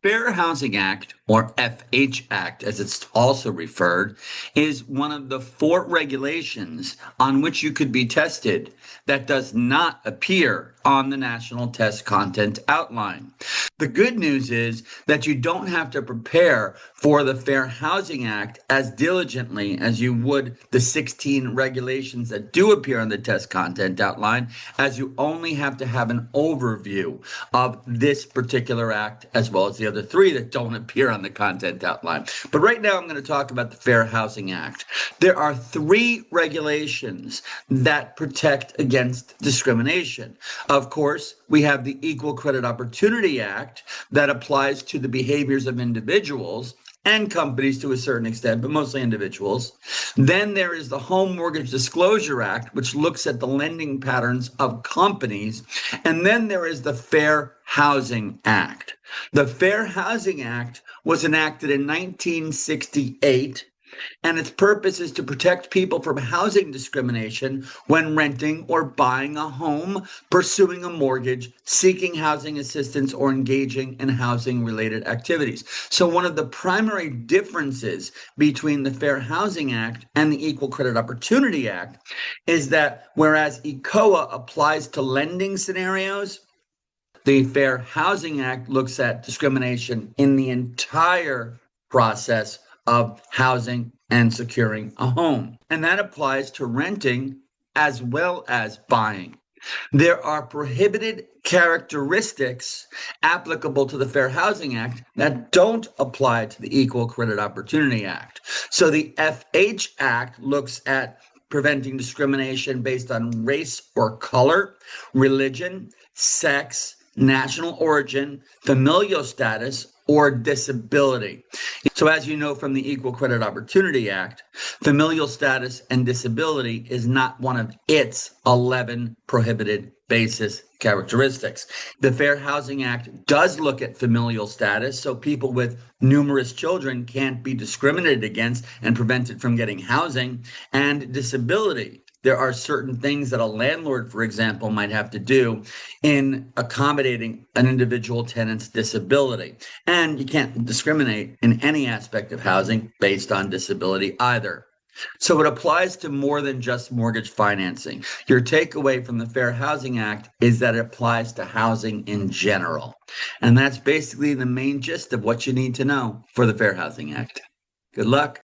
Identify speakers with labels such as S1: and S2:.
S1: Fair Housing Act, or FH Act as it's also referred, is one of the four regulations on which you could be tested that does not appear on the National Test Content Outline. The good news is that you don't have to prepare for the Fair Housing Act as diligently as you would the 16 regulations that do appear on the test content outline, as you only have to have an overview of this particular act as well as the other three that don't appear on the content outline. But right now I'm going to talk about the Fair Housing Act. There are three regulations that protect against discrimination. Of course, we have the Equal Credit Opportunity Act that applies to the behaviors of individuals and companies to a certain extent, but mostly individuals. Then there is the Home Mortgage Disclosure Act, which looks at the lending patterns of companies. And then there is the Fair Housing Act. The Fair Housing Act was enacted in 1968. And its purpose is to protect people from housing discrimination when renting or buying a home, pursuing a mortgage, seeking housing assistance, or engaging in housing-related activities. So one of the primary differences between the Fair Housing Act and the Equal Credit Opportunity Act is that whereas ECOA applies to lending scenarios, the Fair Housing Act looks at discrimination in the entire process of housing and securing a home. And that applies to renting as well as buying. There are prohibited characteristics applicable to the Fair Housing Act that don't apply to the Equal Credit Opportunity Act. So the FH Act looks at preventing discrimination based on race or color, religion, sex, national origin, familial status, or disability. So as you know from the Equal Credit Opportunity Act, familial status and disability is not one of its 11 prohibited basis characteristics. The Fair Housing Act does look at familial status, so people with numerous children can't be discriminated against and prevented from getting housing, and disability. There are certain things that a landlord, for example, might have to do in accommodating an individual tenant's disability. And you can't discriminate in any aspect of housing based on disability either. So it applies to more than just mortgage financing. Your takeaway from the Fair Housing Act is that it applies to housing in general. And that's basically the main gist of what you need to know for the Fair Housing Act. Good luck.